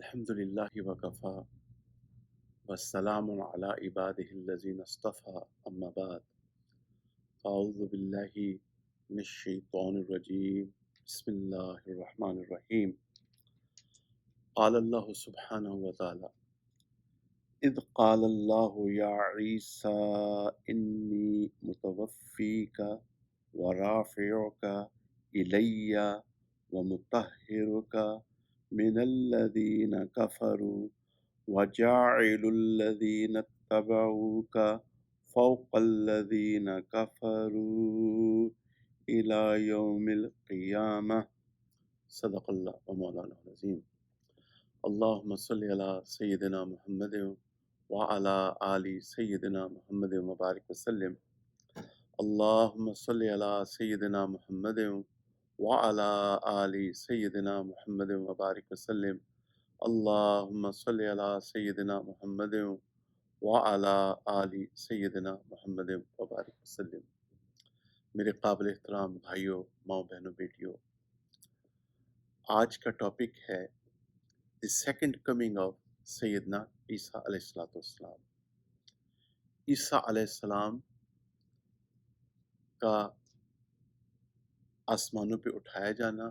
الحمدللہ وکفا والسلام علی عبادہ الذین اصطفى اما بعد اعوذ باللہ من الشیطان الرجیم بسم اللہ الرحمن الرحیم قال اللہ سبحانہ وتعالی اذ قال اللہ یا عیسیٰ انی متوفیک ورافعک الی ومطہرک من الذین کفروا وجاعل الذین اتبعوک فوق الذین کفروا الی یوم القیامہ صدق اللہ و مولانا العظیم اللہم صلی علی سیدنا محمد وعلی آل سیدنا محمد مبارک وسلم اللہم صلی علی سیدنا محمد وعلی آل سیدنا محمد مبارک وسلم اللہم صلی علی سیدنا محمد وعلی آل سیدنا محمد مبارک وسلم۔ میرے قابل احترام بھائیوں، ماؤں، بہنوں، بیٹیوں، آج کا ٹاپک ہے دی سیکنڈ کمنگ آف سیدنا عیسیٰ علیہ السلام۔ عیسیٰ علیہ السلام کا آسمانوں پہ اٹھایا جانا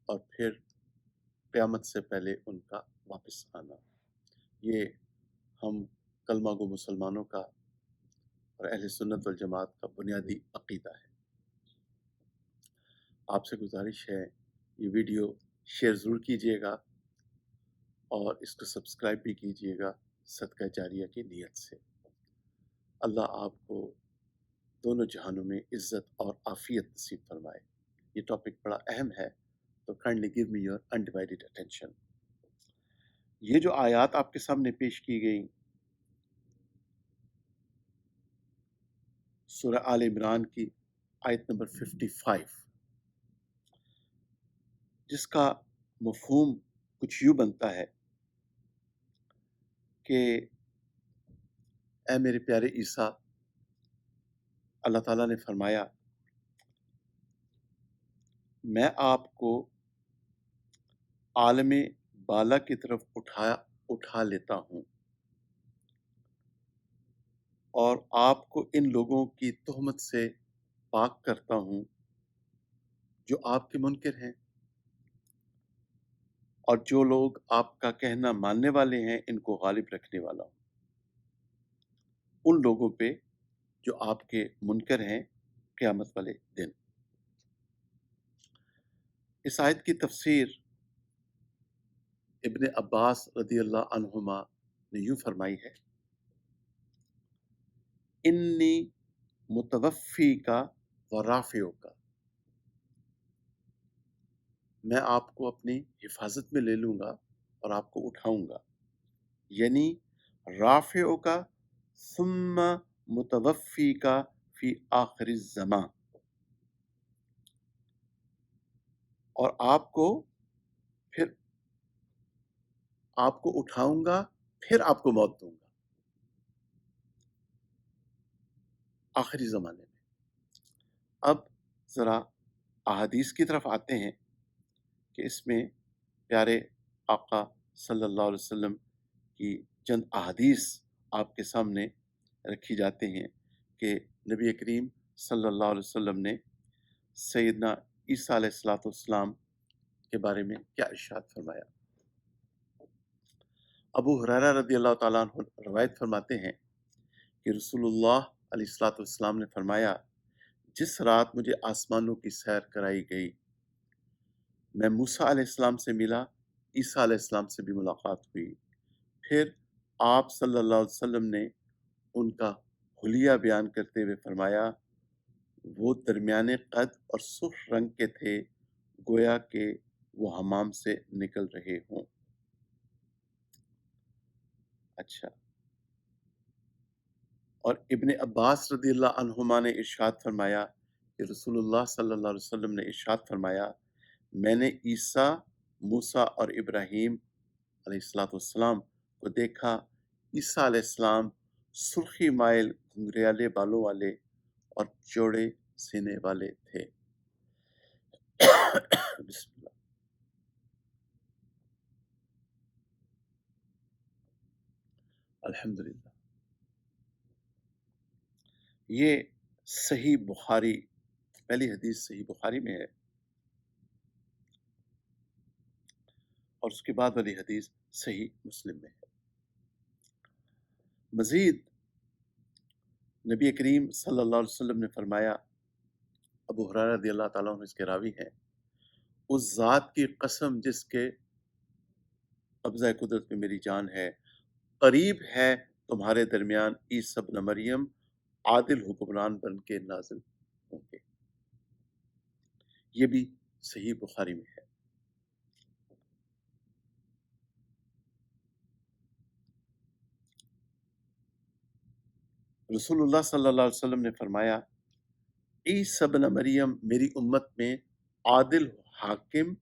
اور پھر قیامت سے پہلے ان کا واپس آنا، یہ ہم کلمہ گو مسلمانوں کا اور اہل سنت والجماعت کا بنیادی عقیدہ ہے۔ آپ سے گزارش ہے یہ ویڈیو شیئر ضرور کیجیے گا اور اس کو سبسکرائب بھی کیجیے گا صدقہ جاریہ کی نیت سے۔ اللہ آپ کو دونوں جہانوں میں عزت اور عافیت نصیب فرمائے۔ یہ ٹاپک بڑا اہم ہے، تو kindly give me your undivided attention. یہ جو آیات آپ کے سامنے پیش کی گئیں سورہ آل عمران کی آیت نمبر 55، جس کا مفہوم کچھ یوں بنتا ہے کہ اے میرے پیارے عیسیٰ، اللہ تعالیٰ نے فرمایا میں آپ کو عالم بالا کی طرف اٹھا لیتا ہوں اور آپ کو ان لوگوں کی تہمت سے پاک کرتا ہوں جو آپ کے منکر ہیں، اور جو لوگ آپ کا کہنا ماننے والے ہیں ان کو غالب رکھنے والا ہوں ان لوگوں پہ جو آپ کے منکر ہیں قیامت والے دن۔ اس آیت کی تفسیر ابن عباس رضی اللہ عنہما نے یوں فرمائی ہے، انی متوفی کا ورافعو کا، میں آپ کو اپنی حفاظت میں لے لوں گا اور آپ کو اٹھاؤں گا، یعنی رافعو کا ثم متوفی کا فی آخر الزمان، اور آپ کو اٹھاؤں گا، پھر آپ کو موت دوں گا آخری زمانے میں۔ اب ذرا احادیث کی طرف آتے ہیں کہ اس میں پیارے آقا صلی اللہ علیہ وسلم کی چند احادیث آپ کے سامنے رکھی جاتے ہیں کہ نبی کریم صلی اللہ علیہ وسلم نے سیدنا عیسیٰ علیہ السلام کے بارے میں کیا ارشاد فرمایا۔ ابو ہریرہ رضی اللہ تعالیٰ عنہ روایت فرماتے ہیں کہ رسول اللہ علیہ السلام نے فرمایا، جس رات مجھے آسمانوں کی سیر کرائی گئی، میں موسیٰ علیہ السلام سے ملا، عیسیٰ علیہ السلام سے بھی ملاقات ہوئی، پھر آپ صلی اللہ علیہ وسلم نے ان کا حلیہ بیان کرتے ہوئے فرمایا، وہ درمیانے قد اور سرخ رنگ کے تھے، گویا کہ وہ حمام سے نکل رہے ہوں۔ اچھا، اور ابن عباس رضی اللہ عنہما نے ارشاد فرمایا کہ رسول اللہ صلی اللہ علیہ وسلم نے ارشاد فرمایا، میں نے عیسیٰ، موسیٰ اور ابراہیم علیہ السلام کو دیکھا، عیسیٰ علیہ السلام سرخی مائل گھنگریالے بالوں والے اور چوڑے سینے والے تھے۔ بسم اللہ۔ الحمدللہ. یہ صحیح بخاری، پہلی حدیث صحیح بخاری میں ہے، اور اس کے بعد والی حدیث صحیح مسلم میں ہے. مزید نبی کریم صلی اللہ علیہ وسلم نے فرمایا، ابو ہریرہ رضی اللہ تعالیٰ عنہ اس کے راوی ہیں، اس ذات کی قسم جس کے قبضہ قدرت میں میری جان ہے، قریب ہے تمہارے درمیان عیسی ابن مریم عادل حکمران بن کے نازل ہوں گے. یہ بھی صحیح بخاری میں ہے. رسول اللہ صلی اللہ علیہ وسلم نے فرمایا، عیسی ابن مریم میری امت میں عادل حاکم،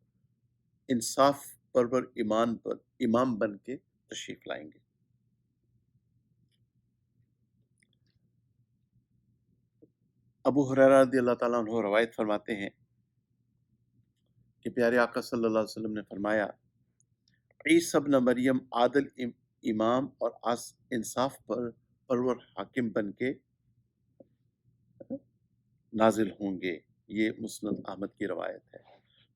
انصاف پرور امام بن کے تشریف لائیں گے. ابو ہریرہ رضی اللہ تعالیٰ عنہ روایت فرماتے ہیں کہ پیارے آقا صلی اللہ علیہ وسلم نے فرمایا، عیسی ابن مریم عادل امام اور انصاف پرور حاکم بن کے نازل ہوں گے. یہ مسند احمد کی روایت ہے.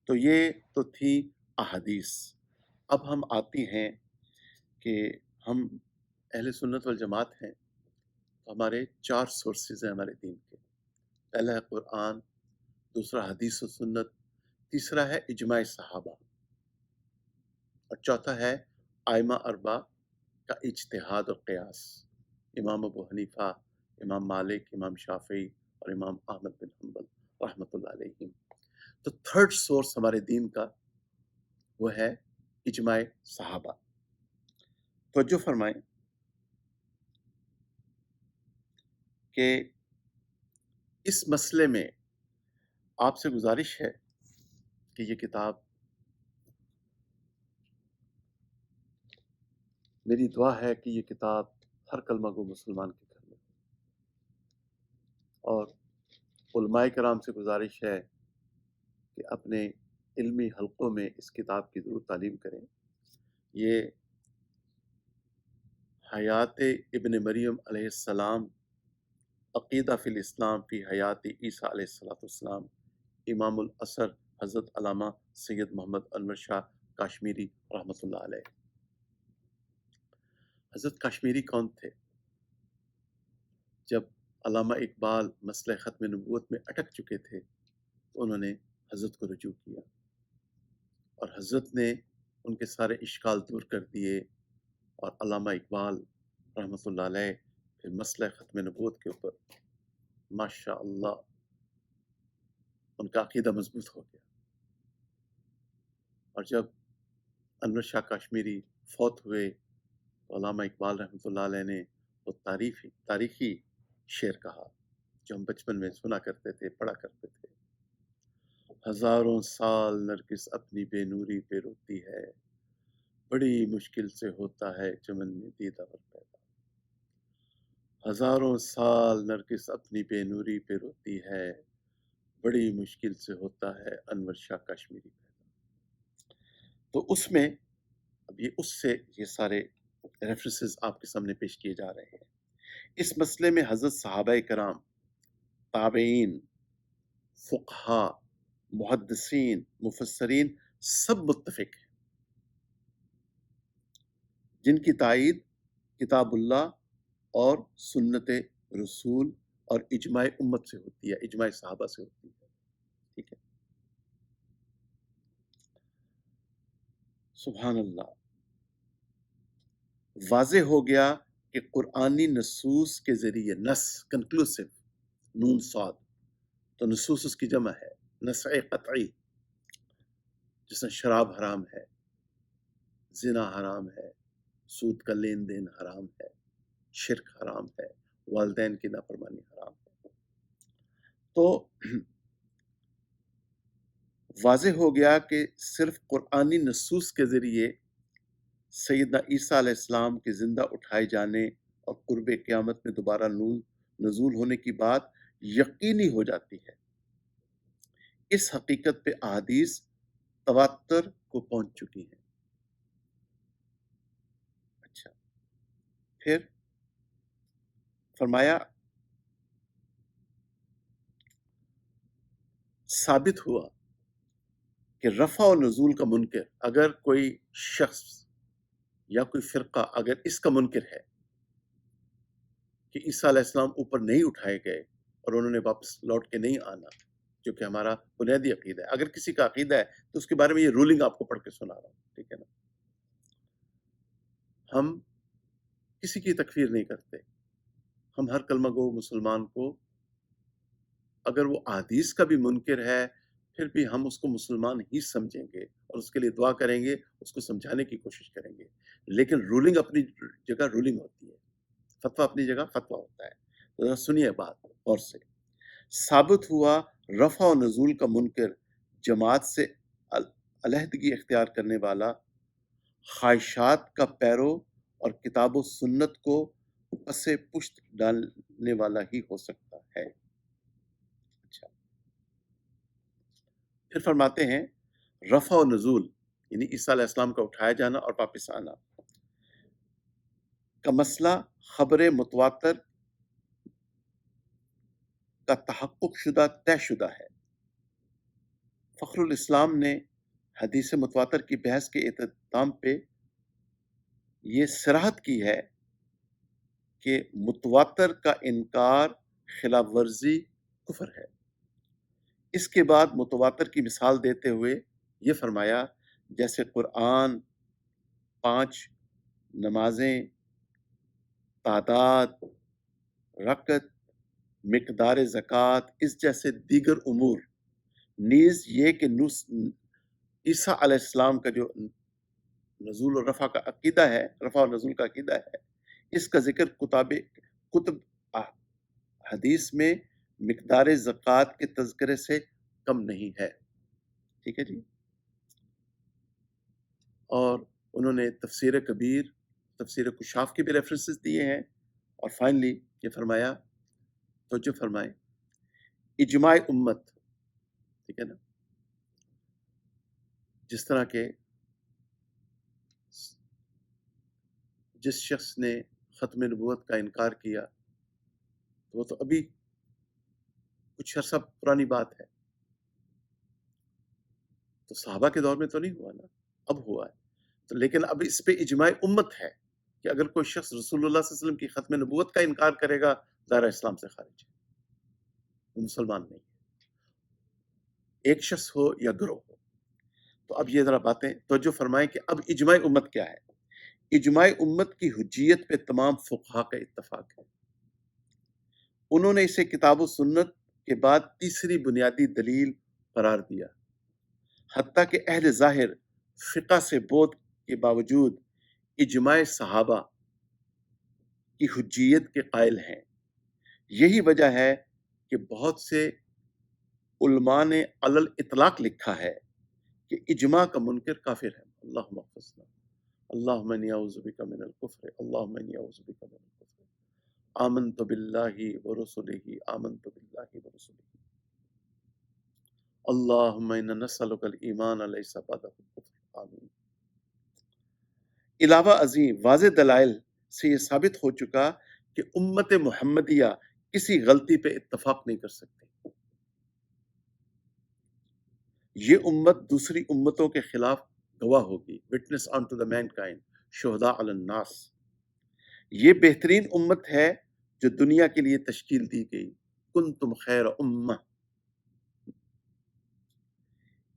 تو یہ تو تھی احادیث. اب ہم آتی ہیں کہ ہم اہل سنت والجماعت ہیں، ہمارے 4 سورسز ہیں ہمارے دین کے. پہلا ہے قرآن، دوسرا حدیث و سنت، تیسرا ہے اجماع صحابہ، اور چوتھا ہے ائمہ اربعہ کا اجتہاد اور قیاس، امام ابو حنیفہ، امام مالک، امام شافعی اور امام احمد بن حنبل رحمۃ اللہ علیہم. تو تھرڈ سورس ہمارے دین کا وہ ہے اجماع صحابہ. توجہ فرمائیں کہ اس مسئلے میں آپ سے گزارش ہے کہ یہ کتاب، میری دعا ہے کہ یہ کتاب ہر کلمہ گو مسلمان کے گھر میں، اور علماء کرام سے گزارش ہے کہ اپنے علمی حلقوں میں اس کتاب کی ضرور تعلیم کریں. یہ حیات ابن مریم علیہ السلام، عقیدہ فی الاسلام فی حیات عیسیٰ علیہ السلام، امام الاثر حضرت علامہ سید محمد انور شاہ کاشمیری رحمۃ اللہ علیہ. حضرت کاشمیری کون تھے؟ جب علامہ اقبال مسئلہ ختم نبوت میں اٹک چکے تھے تو انہوں نے حضرت کو رجوع کیا، اور حضرت نے ان کے سارے اشکال دور کر دیے، اور علامہ اقبال رحمۃ اللہ علیہ پھر مسئلہ ختم نبوت کے اوپر ماشاء اللہ ان کا عقیدہ مضبوط ہو گیا. اور جب انور شاہ کاشمیری فوت ہوئے تو علامہ اقبال رحمۃ اللہ علیہ نے وہ تاریخی شعر کہا جو ہم بچپن میں سنا کرتے تھے، پڑھا کرتے تھے: ہزاروں سال نرگس اپنی بے نوری پہ روتی ہے، بڑی مشکل سے ہوتا ہے چمن میں دیدہ ور پیدا. ہزاروں سال نرگس اپنی بے نوری پہ روتی ہے، بڑی مشکل سے ہوتا ہے انور شاہ کاشمیری پیدا. تو اس میں اب یہ سارے ریفرنسز آپ کے سامنے پیش کیے جا رہے ہیں. اس مسئلے میں حضرت صحابہ کرام، تابعین، فقہا، محدثین، مفسرین سب متفق ہیں، جن کی تائید کتاب اللہ اور سنت رسول اور اجماع امت سے ہوتی ہے، اجماع صحابہ سے ہوتی ہے. ٹھیک ہے، سبحان اللہ. واضح ہو گیا کہ قرآنی نصوص کے ذریعے، نص کنکلوسیو، نون صاد، تو نصوص اس کی جمع ہے، نص قطعی، جس میں شراب حرام ہے، زنا حرام ہے، سود کا لین دین حرام ہے، شرک حرام ہے، والدین کی نافرمانی حرام ہے. تو واضح ہو گیا کہ صرف قرآنی نصوص کے ذریعے سیدنا عیسیٰ علیہ السلام کے زندہ اٹھائے جانے اور قرب قیامت میں دوبارہ نزول ہونے کی بات یقینی ہو جاتی ہے. اس حقیقت پہ احادیث تواتر کو پہنچ چکی ہیں. اچھا، پھر فرمایا ثابت ہوا کہ رفع و نزول کا منکر، اگر کوئی شخص یا کوئی فرقہ اگر اس کا منکر ہے کہ عیسیٰ علیہ السلام اوپر نہیں اٹھائے گئے اور انہوں نے واپس لوٹ کے نہیں آنا، جو کہ ہمارا بنیادی عقیدہ ہے، اگر کسی کا عقیدہ ہے تو اس کے بارے میں یہ رولنگ آپ کو پڑھ کے سنا رہا ہوں، ٹھیک ہے نا؟ ہم کسی کی تکفیر نہیں کرتے، ہم ہر کلمہ گو مسلمان کو اگر وہ احادیث کا بھی منکر ہے پھر بھی ہم اس کو مسلمان ہی سمجھیں گے اور اس کے لیے دعا کریں گے، اس کو سمجھانے کی کوشش کریں گے، لیکن رولنگ اپنی جگہ رولنگ ہوتی ہے، فتویٰ اپنی جگہ فتویٰ ہوتا ہے۔ تو ذرا سنیے بات اور سے، ثابت ہوا رفع و نزول کا منکر جماعت سے علیحدگی اختیار کرنے والا، خواہشات کا پیرو اور کتاب و سنت کو پس پشت ڈالنے والا ہی ہو سکتا ہے۔ اچھا، پھر فرماتے ہیں رفع و نزول یعنی عیسیٰ علیہ السلام کا اٹھایا جانا اور واپس آنا کا مسئلہ خبر متواتر کا تحقق شدہ طے شدہ ہے۔ فخر الاسلام نے حدیث متواتر کی بحث کے اختتام پہ یہ صراحت کی ہے کہ متواتر کا انکار خلاف ورزی کفر ہے۔ اس کے بعد متواتر کی مثال دیتے ہوئے یہ فرمایا جیسے قرآن، 5 نمازیں، تعداد، رکعت، مقدار زکوٰۃ، اس جیسے دیگر امور، نیز یہ کہ عیسیٰ علیہ السلام کا جو نزول و رفع کا عقیدہ ہے، رفع و نزول کا عقیدہ ہے، اس کا ذکر کتب حدیث میں مقدار زکوٰۃ کے تذکرے سے کم نہیں ہے۔ ٹھیک ہے جی، اور انہوں نے تفسیر کبیر، تفسیر کشاف کے بھی ریفرنسز دیے ہیں، اور فائنلی یہ فرمایا، توجہ فرمائیں، اجماع امت، ٹھیک ہے نا، جس طرح کے جس شخص نے ختم نبوت کا انکار کیا تو وہ تو ابھی کچھ عرصہ پرانی بات ہے، تو صحابہ کے دور میں تو نہیں ہوا نا، اب ہوا ہے، تو لیکن اب اس پہ اجماع امت ہے کہ اگر کوئی شخص رسول اللہ صلی اللہ علیہ وسلم کی ختم نبوت کا انکار کرے گا دائرہ اسلام سے خارج ہے، وہ مسلمان نہیں ہے، ایک شخص ہو یا گروہ ہو۔ تو اب یہ ذرا باتیں توجہ فرمائیں کہ اب اجماع امت کیا ہے۔ اجماع امت کی حجیت پہ تمام فقہا کا اتفاق ہے، انہوں نے اسے کتاب و سنت کے بعد تیسری بنیادی دلیل قرار دیا، حتیٰ کہ اہل ظاہر فقہ سے بعد کے باوجود اجماع صحابہ کی حجیت کے قائل ہیں۔ یہی وجہ ہے کہ بہت سے علماء نے علی الاطلاق لکھا ہے کہ اجماع کا منکر کافر ہے۔ اللہم احفظنا، اللہم انی اعوذ بک من الکفر، اللہم انی اعوذ بک من الکفر، آمنت باللہ ورسلہ، آمنت باللہ ورسلہ، اللہم انا نسألک الایمان لیس بعدہ الکفر، آمین۔ علاوہ ازیں واضح دلائل سے یہ ثابت ہو چکا کہ امت محمدیہ کسی غلطی پہ اتفاق نہیں کر سکتی، یہ امت دوسری امتوں کے خلاف گواہ ہوگی، witness unto the mankind، شہداء علی الناس۔ یہ بہترین امت ہے جو دنیا کے لیے تشکیل دی گئی، کنتم خیر امہ۔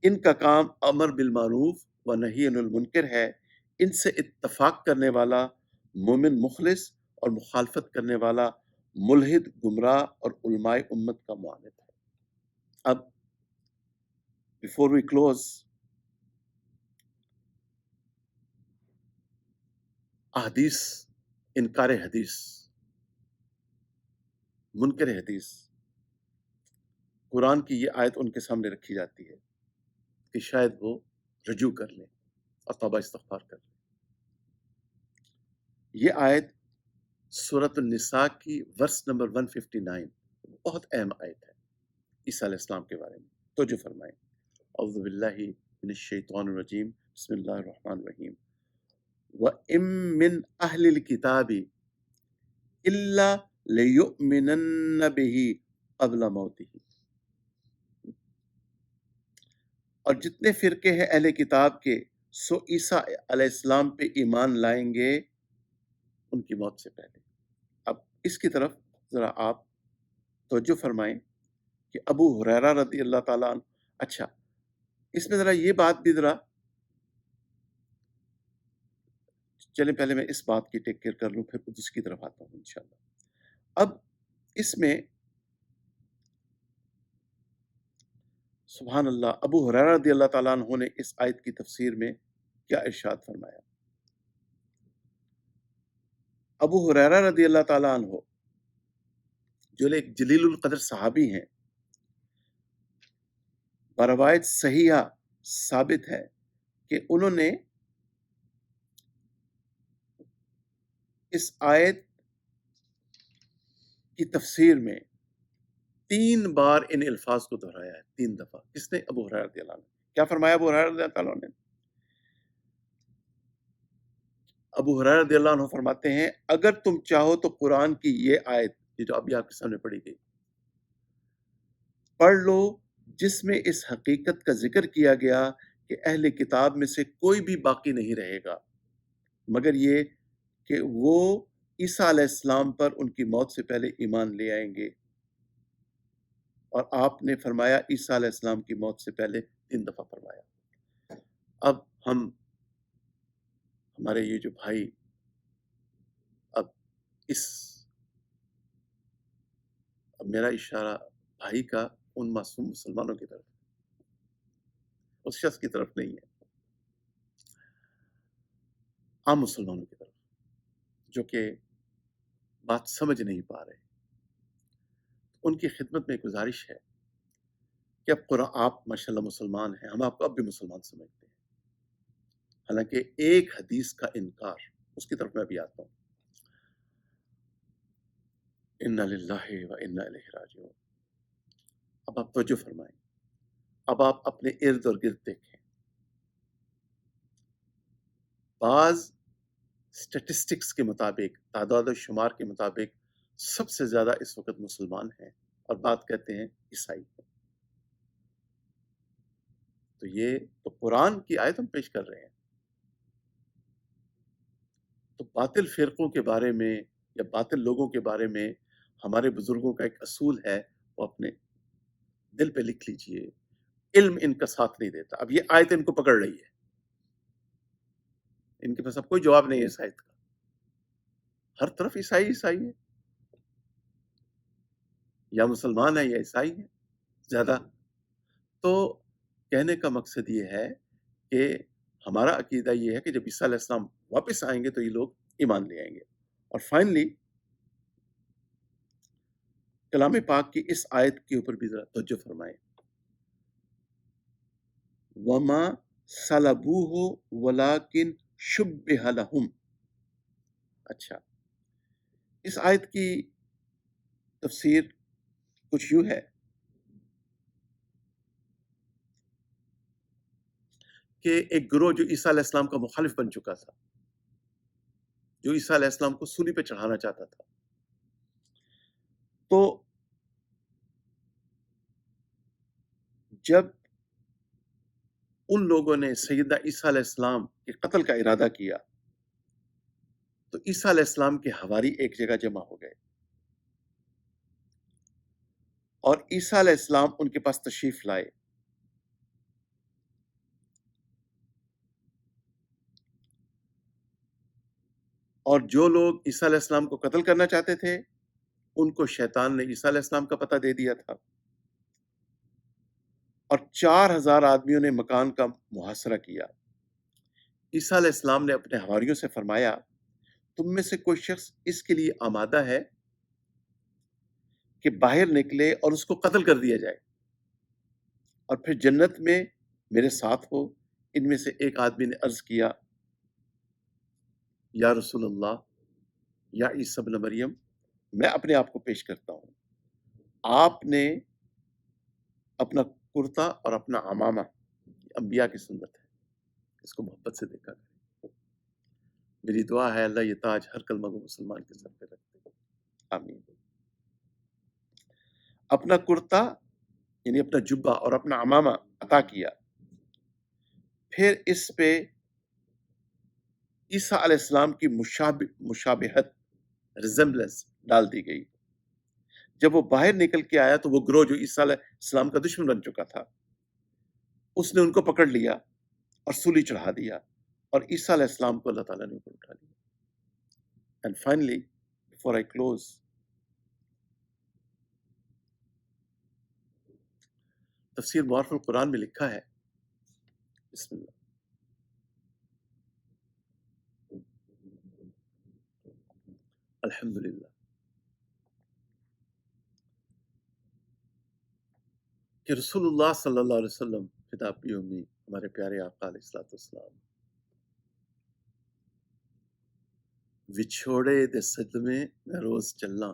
ان کا کام امر بالمعروف و نہی عن المنکر ہے، ان سے اتفاق کرنے والا مومن مخلص اور مخالفت کرنے والا ملحد گمراہ اور علماء امت کا معاند ہے۔ اب before we close، احادیث، انکار حدیث، منکر حدیث، قرآن کی یہ آیت ان کے سامنے رکھی جاتی ہے کہ شاید وہ رجوع کر لیں اور توبہ استغفار کر لیں۔ یہ آیت سورۃ النساء کی ورس نمبر 159 بہت اہم آیت ہے عیسیٰ علیہ السلام کے بارے میں، توجہ فرمائیں۔ اعوذ باللہ من الشیطان الرجیم، بسم اللہ الرحمن الرحیم۔ وَإِن مِّنْ أَهْلِ الْكِتَابِ الا لیؤمنن بہ قبل موتہ، اور جتنے فرقے ہیں اہل کتاب کے سو عیسیٰ علیہ السلام پہ ایمان لائیں گے ان کی موت سے پہلے۔ اب اس کی طرف ذرا آپ توجہ فرمائیں کہ ابو ہریرہ رضی اللہ تعالیٰ عنہ، اچھا اس میں ذرا یہ بات بھی ذرا چلیں پہلے میں اس بات کی ٹیک کیئر کر لوں، پھر اس کی طرف آتا ہوں انشاءاللہ۔ اب اس میں سبحان اللہ، ابو ہریرہ رضی اللہ تعالیٰ عنہ نے اس آیت کی تفسیر میں کیا ارشاد فرمایا؟ ابو ہریرہ رضی اللہ تعالیٰ عنہ جو ایک جلیل القدر صحابی ہیں، بروایت صحیحہ ثابت ہے کہ انہوں نے اس آیت کی تفسیر میں 3 بار ان الفاظ کو دہرایا ہے، 3 دفعہ۔ کس نے؟ ابو ہریرہ رضی اللہ عنہ۔ کیا فرمایا ابو ہریرہ رضی اللہ عنہ نے؟ ابو ہریرہ رضی اللہ عنہ فرماتے ہیں اگر تم چاہو تو قرآن کی یہ آیت، یہ جو ابھی آپ کے سامنے پڑھی گئی، پڑھ لو، جس میں اس حقیقت کا ذکر کیا گیا کہ اہل کتاب میں سے کوئی بھی باقی نہیں رہے گا مگر یہ کہ وہ عیسیٰ علیہ السلام پر ان کی موت سے پہلے ایمان لے آئیں گے۔ اور آپ نے فرمایا عیسیٰ علیہ السلام کی موت سے پہلے 3 دفعہ فرمایا۔ اب ہمارے یہ جو بھائی، اب میرا اشارہ بھائی کا ان معصوم مسلمانوں کی طرف، اس شخص کی طرف نہیں ہے، عام مسلمانوں کی طرف جو کہ بات سمجھ نہیں پا رہے۔ ان کی خدمت میں گزارش ہے کہ اب قرآن، آپ ماشاءاللہ مسلمان ہیں، ہم آپ کو اب بھی مسلمان سمجھتے ہیں، حالانکہ ایک حدیث کا انکار، اس کی طرف میں بھی آتا ہوں۔ انا للہ و انا الیہ راجعون۔ اب آپ توجہ فرمائیں، اب آپ اپنے ارد اور گرد دیکھیں، بعض اسٹیٹسٹکس کے مطابق، تعداد و شمار کے مطابق سب سے زیادہ اس وقت مسلمان ہیں اور بات کہتے ہیں عیسائی ہیں۔ تو یہ تو قرآن کی آیت ہم پیش کر رہے ہیں، تو باطل فرقوں کے بارے میں یا باطل لوگوں کے بارے میں ہمارے بزرگوں کا ایک اصول ہے، وہ اپنے دل پہ لکھ لیجئے، علم ان کا ساتھ نہیں دیتا۔ اب یہ آیت ان کو پکڑ رہی ہے، ان کے پاس اب کوئی جواب نہیں ہے اس آیت کا، ہر طرف عیسائی عیسائی ہے، یا مسلمان ہیں یا عیسائی ہیں زیادہ۔ تو کہنے کا مقصد یہ ہے کہ ہمارا عقیدہ یہ ہے کہ جب عیسیٰ علیہ السلام واپس آئیں گے تو یہ لوگ ایمان لے آئیں گے۔ اور فائنلی کلام پاک کی اس آیت کے اوپر بھی ذرا توجہ فرمائیں، وما صلبوہ ولکن شبہ لہم۔ اچھا، اس آیت کی تفسیر کچھ یوں ہے کہ ایک گروہ جو عیسیٰ علیہ السلام کا مخالف بن چکا تھا، جو عیسیٰ علیہ السلام کو سولی پہ چڑھانا چاہتا تھا، تو جب ان لوگوں نے سیدنا عیسیٰ علیہ السلام کے قتل کا ارادہ کیا تو عیسیٰ علیہ السلام کے حواری ایک جگہ جمع ہو گئے اور عیسیٰ علیہ السلام ان کے پاس تشریف لائے، اور جو لوگ عیسیٰ علیہ السلام کو قتل کرنا چاہتے تھے ان کو شیطان نے عیسیٰ علیہ السلام کا پتہ دے دیا تھا، اور 4000 آدمیوں نے مکان کا محاصرہ کیا۔ عیسیٰ علیہ السلام نے اپنے حواریوں سے فرمایا تم میں سے کوئی شخص اس کے لیے آمادہ ہے کہ باہر نکلے اور اس کو قتل کر دیا جائے اور پھر جنت میں میرے ساتھ ہو؟ ان میں سے ایک آدمی نے عرض کیا یا رسول اللہ، یا عیسیٰ ابن مریم، میں اپنے آپ کو پیش کرتا ہوں۔ آپ نے اپنا کرتا اور اپنا عمامہ، انبیاء کی سنت ہے، اس کو محبت سے دیکھا کریں۔ میری دعا ہے اللہ یہ تاج ہر کلمہ کو مسلمان کے سر پہ رکھ دے۔ آمین۔ اپنا کرتا یعنی اپنا جبہ اور اپنا عمامہ عطا کیا، پھر اس پہ عیسیٰ علیہ السلام کی مشابہت ریزمبلنس ڈال دی گئی۔ جب وہ باہر نکل کے آیا تو وہ گروہ جو عیسیٰ علیہ السلام کا دشمن بن چکا تھا، اس نے ان کو پکڑ لیا اور سولی چڑھا دیا، اور عیسیٰ علیہ السلام کو اللہ تعالیٰ نے اوپر اٹھا لیا۔ And finally before I close, تفسیر معارف القرآن میں لکھا ہے، بسم اللہ، الحمدللہ، کہ رسول اللہ صلی اللہ علیہ وسلم فدا پی امی، ہمارے پیارے آقا علیہ الصلوۃ والسلام، وچھوڑے دے صدمے میں روز چلنا،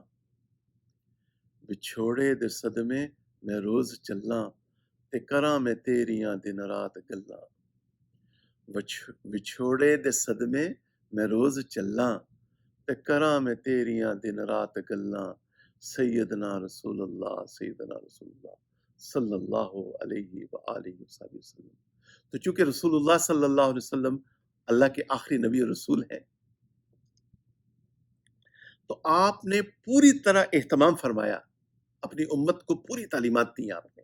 وچھوڑے دے صدمے میں روز چلنا، تے کراں میں تیریاں دن رات گلاں، وچھوڑے دے صدمے میں روز چلنا، تے کراں میں تیریاں دن رات گلاں، سیدنا رسول اللہ صلی اللہ علیہ وآلہ وسلم۔ تو چونکہ رسول اللہ صلی اللہ علیہ وسلم اللہ کے آخری نبی اور رسول ہیں، تو آپ نے پوری طرح اہتمام فرمایا، اپنی امت کو پوری تعلیمات دی آپ نے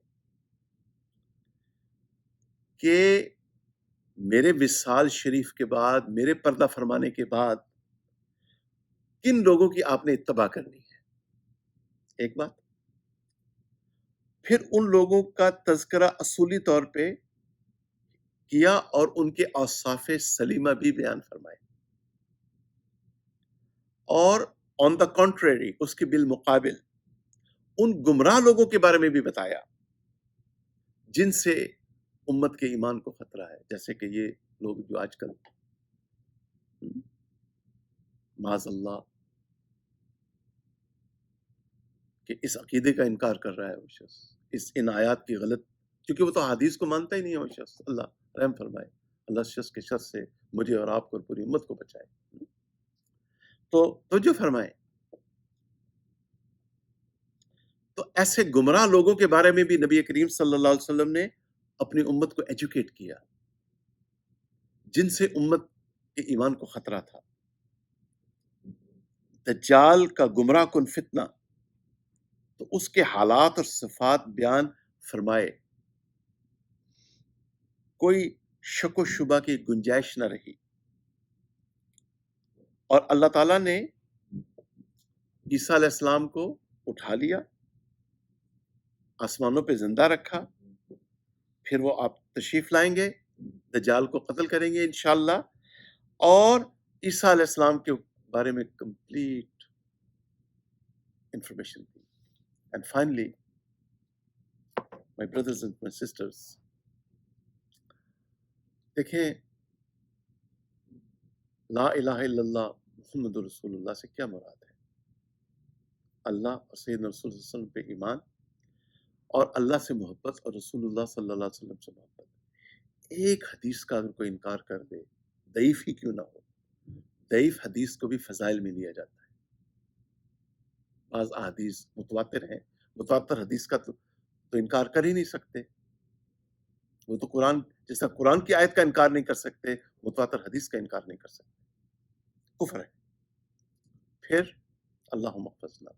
کہ میرے وصال شریف کے بعد، میرے پردہ فرمانے کے بعد کن لوگوں کی آپ نے اتباع کرنی ہے، ایک بات۔ پھر ان لوگوں کا تذکرہ اصولی طور پہ کیا اور ان کے اوصاف سلیمہ بھی بیان فرمائے، اور آن دا کنٹریری، اس کے بالمقابل ان گمراہ لوگوں کے بارے میں بھی بتایا جن سے امت کے ایمان کو خطرہ ہے، جیسے کہ یہ لوگ جو آج کل معاذ اللہ کہ اس عقیدے کا انکار کر رہا ہے وہ شخص، ان آیات کی غلط، کیونکہ وہ تو حدیث کو مانتا ہی نہیں ہے وہ شخص، اللہ رحم فرمائے، اللہ اس شخص کے شر سے مجھے اور آپ کو اور پوری امت کو بچائے۔ تو توجہ فرمائے، تو ایسے گمراہ لوگوں کے بارے میں بھی نبی کریم صلی اللہ علیہ وسلم نے اپنی امت کو ایجوکیٹ کیا، جن سے امت کے ایمان کو خطرہ تھا۔ دجال کا گمراہ کن فتنہ، تو اس کے حالات اور صفات بیان فرمائے، کوئی شک و شبہ کی گنجائش نہ رہی، اور اللہ تعالیٰ نے عیسیٰ علیہ السلام کو اٹھا لیا، آسمانوں پہ زندہ رکھا، پھر وہ آپ تشریف لائیں گے، دجال کو قتل کریں گے انشاءاللہ، اور عیسیٰ علیہ السلام کے بارے میں complete information the. And finally my brothers and my sisters, دیکھیں لا الہ الا اللہ محمد رسول اللہ سے کیا مراد ہے؟ اللہ اور سیدنا رسول اللہ صلی اللہ علیہ وسلم پہ ایمان، اور اللہ سے محبت، اور رسول اللہ صلی اللہ علیہ وسلم سے محبت۔ ایک حدیث کا اگر کوئی انکار کر دے، ضعیف ہی کیوں نہ ہو، ضعیف حدیث کو بھی فضائل میں لیا جاتا ہے۔ بعض احادیث متواتر ہیں، متواتر حدیث کا تو انکار کر ہی نہیں سکتے، وہ تو قرآن، جس طرح قرآن کی آیت کا انکار نہیں کر سکتے، متواتر حدیث کا انکار نہیں کر سکتے، کفر ہے۔ پھر اللہم احفظنا،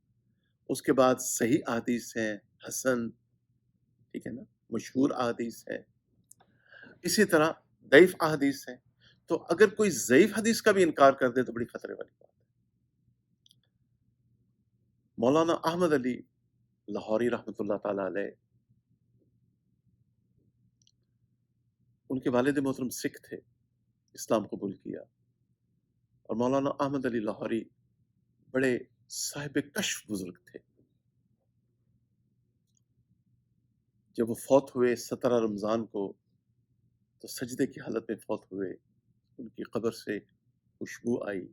اس کے بعد صحیح احادیث ہیں، حسن، ٹھیک ہے نا، مشہور احادیث ہیں، اسی طرح ضعیف احادیث ہیں۔ تو اگر کوئی ضعیف حدیث کا بھی انکار کر دے تو بڑی خطرے والی بات ہے۔ مولانا احمد علی لاہوری رحمۃ اللہ تعالی علیہ، ان کے والد محترم سکھ تھے، اسلام قبول کیا، اور مولانا احمد علی لاہوری بڑے صاحب کشف بزرگ تھے۔ جب وہ فوت ہوئے 17 رمضان کو، تو سجدے کی حالت میں فوت ہوئے، ان کی قبر سے خوشبو آئی،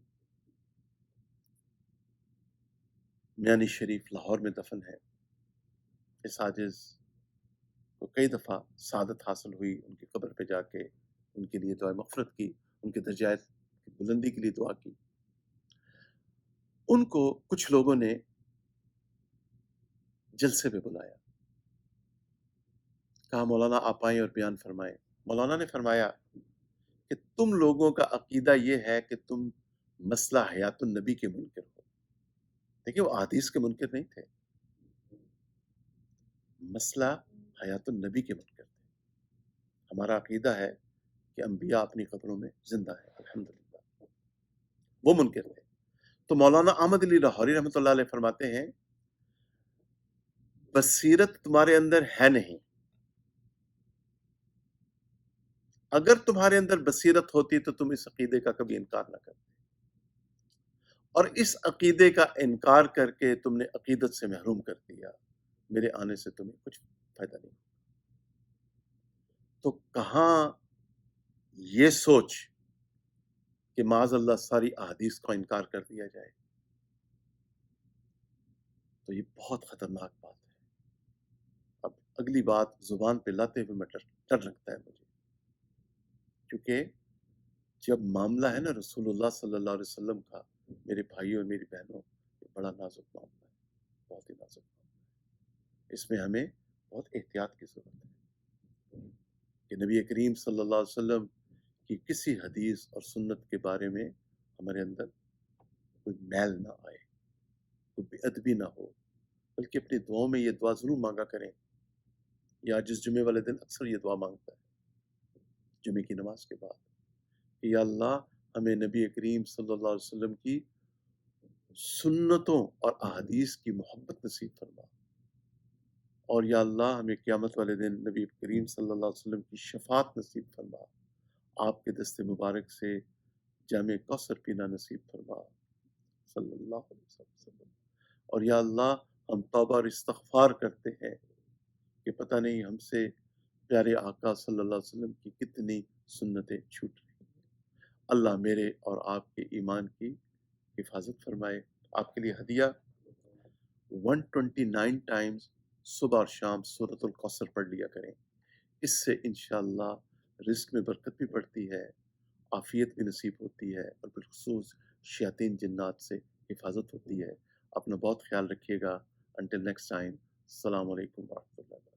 میانی شریف لاہور میں دفن ہے۔ اس عاجز کو کئی دفعہ سعادت حاصل ہوئی، ان کی قبر پہ جا کے ان کے لیے دعائے مغفرت کی، ان کے درجات کی بلندی کے لیے دعا کی۔ ان کو کچھ لوگوں نے جلسے پہ بلایا، کہا مولانا آپ آئیں اور بیان فرمائیں۔ مولانا نے فرمایا کہ تم لوگوں کا عقیدہ یہ ہے کہ تم مسئلہ حیات النبی کے منکر ہو۔ دیکھیں وہ احادیث کے منکر نہیں تھے، مسئلہ حیات النبی کے منکر تھے۔ ہمارا عقیدہ ہے کہ انبیاء اپنی قبروں میں زندہ ہیں، الحمدللہ، وہ منکر تھے۔ تو مولانا احمد علی لاہوری رحمۃ اللہ علیہ فرماتے ہیں بصیرت تمہارے اندر ہے نہیں، اگر تمہارے اندر بصیرت ہوتی تو تم اس عقیدے کا کبھی انکار نہ کرتے، اور اس عقیدے کا انکار کر کے تم نے عقیدت سے محروم کر دیا، میرے آنے سے تمہیں کچھ فائدہ نہیں۔ تو کہاں یہ سوچ کہ معاذ اللہ ساری احادیث کا انکار کر دیا جائے، تو یہ بہت خطرناک بات ہے۔ اب اگلی بات زبان پہ لاتے ہوئے میں ڈر لگتا ہے مجھے، کیونکہ جب معاملہ ہے نا رسول اللہ صلی اللہ علیہ وسلم کا، میرے بھائیوں اور میری بہنوں، یہ بڑا نازک معاملہ ہے، بہت ہی نازک معاملہ ہے۔ اس میں ہمیں بہت احتیاط کی ضرورت ہے کہ نبی کریم صلی اللہ علیہ وسلم کی کسی حدیث اور سنت کے بارے میں ہمارے اندر کوئی میل نہ آئے، کوئی بے ادبی نہ ہو، بلکہ اپنی دعاؤں میں یہ دعا ضرور مانگا کریں، یا جس جمعے والے دن اکثر یہ دعا مانگتا ہے جمعے کی نماز کے بعد، کہ یا اللہ ہمیں نبی کریم صلی اللہ علیہ وسلم کی سنتوں اور احادیث کی محبت نصیب فرما، اور یا اللہ ہمیں قیامت والے دن نبی کریم صلی اللہ علیہ وسلم کی شفاعت نصیب فرما، آپ کے دست مبارک سے جامع کوثر پینا نصیب فرما صلی اللہ علیہ وسلم۔ اور یا اللہ ہم توبہ اور استغفار کرتے ہیں کہ پتہ نہیں ہم سے پیارے آقا صلی اللہ علیہ وسلم کی کتنی سنتیں چھوٹ رہی ہیں۔ اللہ میرے اور آپ کے ایمان کی حفاظت فرمائے۔ آپ کے لیے ہدیہ 129 ٹائمز صبح اور شام سورۃ الکوثر پڑھ لیا کریں، اس سے انشاءاللہ رزق میں برکت بھی بڑھتی ہے، عافیت بھی نصیب ہوتی ہے، اور بالخصوص شیاطین جنات سے حفاظت ہوتی ہے۔ اپنا بہت خیال رکھیے گا۔ انٹل نیکسٹ ٹائم، السلام علیکم ورحمۃ اللہ وبرکاتہ۔